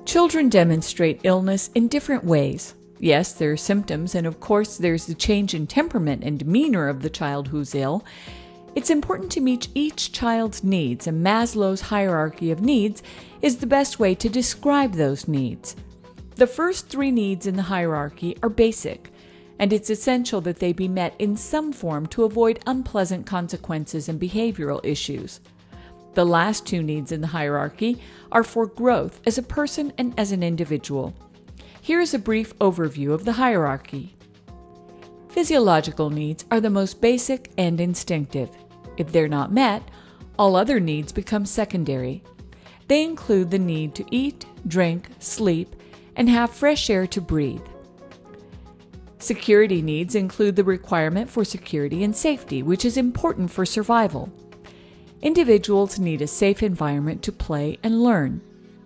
Children demonstrate illness in different ways. Yes, there are symptoms, and of course there's the change in temperament and demeanor of the child who's ill. It's important to meet each child's needs, and Maslow's hierarchy of needs is the best way to describe those needs. The first 3 needs in the hierarchy are basic, and it's essential that they be met in some form to avoid unpleasant consequences and behavioral issues. The last 2 needs in the hierarchy are for growth as a person and as an individual. Here is a brief overview of the hierarchy. Physiological needs are the most basic and instinctive. If they're not met, all other needs become secondary. They include the need to eat, drink, sleep, and have fresh air to breathe. Security needs include the requirement for security and safety, which is important for survival. Individuals need a safe environment to play and learn.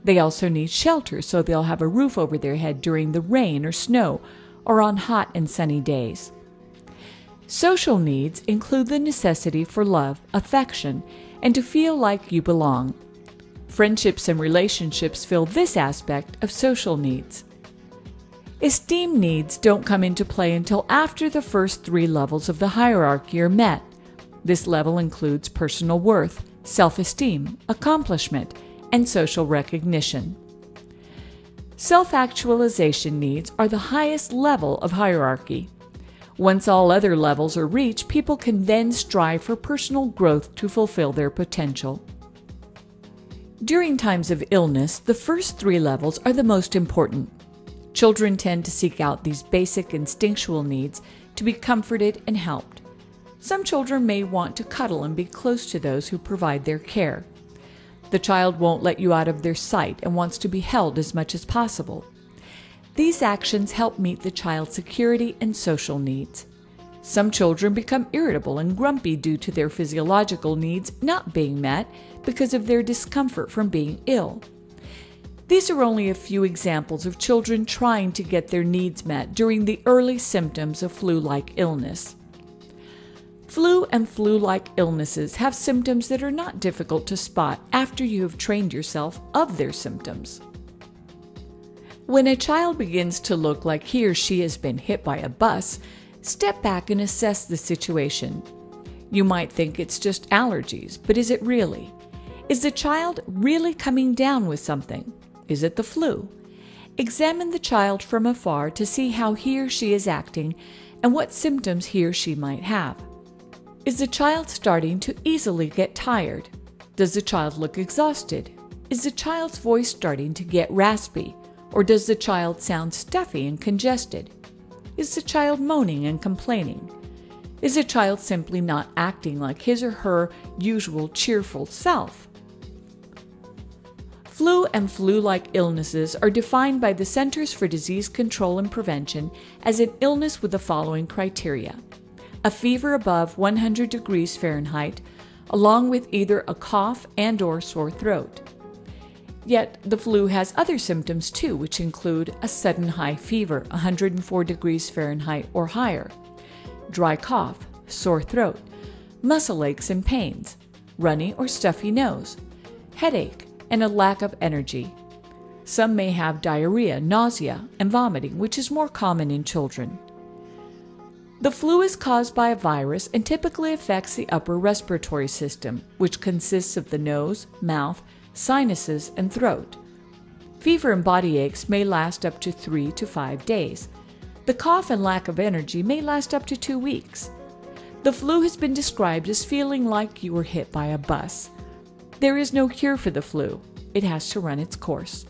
They also need shelter so they'll have a roof over their head during the rain or snow or on hot and sunny days. Social needs include the necessity for love, affection, and to feel like you belong. Friendships and relationships fill this aspect of social needs. Esteem needs don't come into play until after the first 3 levels of the hierarchy are met. This level includes personal worth, self-esteem, accomplishment, and social recognition. Self-actualization needs are the highest level of hierarchy. Once all other levels are reached, people can then strive for personal growth to fulfill their potential. During times of illness, the first 3 levels are the most important. Children tend to seek out these basic instinctual needs to be comforted and helped. Some children may want to cuddle and be close to those who provide their care. The child won't let you out of their sight and wants to be held as much as possible. These actions help meet the child's security and social needs. Some children become irritable and grumpy due to their physiological needs not being met because of their discomfort from being ill. These are only a few examples of children trying to get their needs met during the early symptoms of flu-like illness. Flu and flu-like illnesses have symptoms that are not difficult to spot after you have trained yourself of their symptoms. When a child begins to look like he or she has been hit by a bus, step back and assess the situation. You might think it's just allergies, but is it really? Is the child really coming down with something? Is it the flu? Examine the child from afar to see how he or she is acting and what symptoms he or she might have. Is the child starting to easily get tired? Does the child look exhausted? Is the child's voice starting to get raspy? Or does the child sound stuffy and congested? Is the child moaning and complaining? Is the child simply not acting like his or her usual cheerful self? Flu and flu-like illnesses are defined by the Centers for Disease Control and Prevention as an illness with the following criteria: a fever above 100 degrees Fahrenheit, along with either a cough and/or sore throat. Yet, the flu has other symptoms too, which include a sudden high fever, 104 degrees Fahrenheit or higher, dry cough, sore throat, muscle aches and pains, runny or stuffy nose, headache, and a lack of energy. Some may have diarrhea, nausea, and vomiting, which is more common in children. The flu is caused by a virus and typically affects the upper respiratory system, which consists of the nose, mouth, sinuses, and throat. Fever and body aches may last up to 3 to 5 days. The cough and lack of energy may last up to 2 weeks. The flu has been described as feeling like you were hit by a bus. There is no cure for the flu. It has to run its course.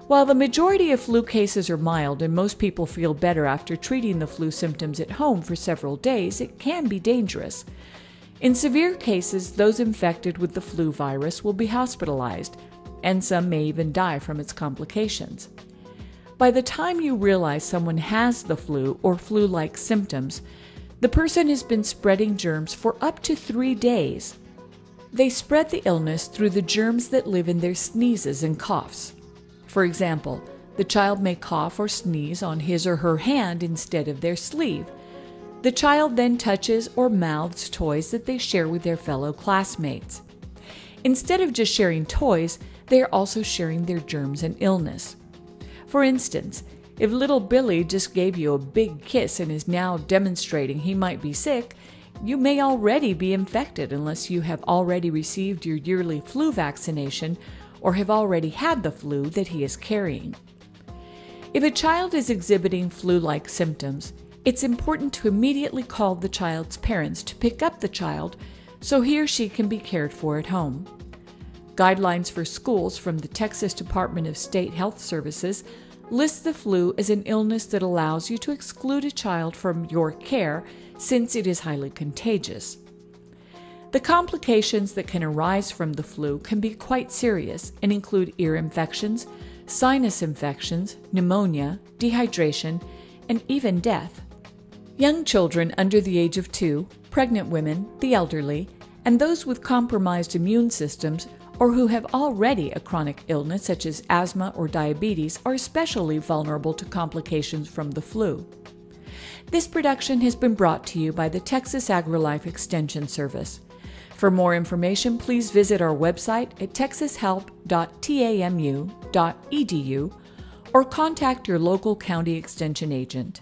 While the majority of flu cases are mild and most people feel better after treating the flu symptoms at home for several days, it can be dangerous. In severe cases, those infected with the flu virus will be hospitalized, and some may even die from its complications. By the time you realize someone has the flu or flu-like symptoms, the person has been spreading germs for up to 3 days. They spread the illness through the germs that live in their sneezes and coughs. For example, the child may cough or sneeze on his or her hand instead of their sleeve. The child then touches or mouths toys that they share with their fellow classmates. Instead of just sharing toys, they are also sharing their germs and illness. For instance, if little Billy just gave you a big kiss and is now demonstrating he might be sick, you may already be infected unless you have already received your yearly flu vaccination or have already had the flu that he is carrying. If a child is exhibiting flu-like symptoms, it's important to immediately call the child's parents to pick up the child so he or she can be cared for at home. Guidelines for schools from the Texas Department of State Health Services list the flu as an illness that allows you to exclude a child from your care since it is highly contagious. The complications that can arise from the flu can be quite serious and include ear infections, sinus infections, pneumonia, dehydration, and even death. Young children under the age of 2, pregnant women, the elderly, and those with compromised immune systems or who have already a chronic illness such as asthma or diabetes are especially vulnerable to complications from the flu. This production has been brought to you by the Texas AgriLife Extension Service. For more information, please visit our website at texashelp.tamu.edu or contact your local county extension agent.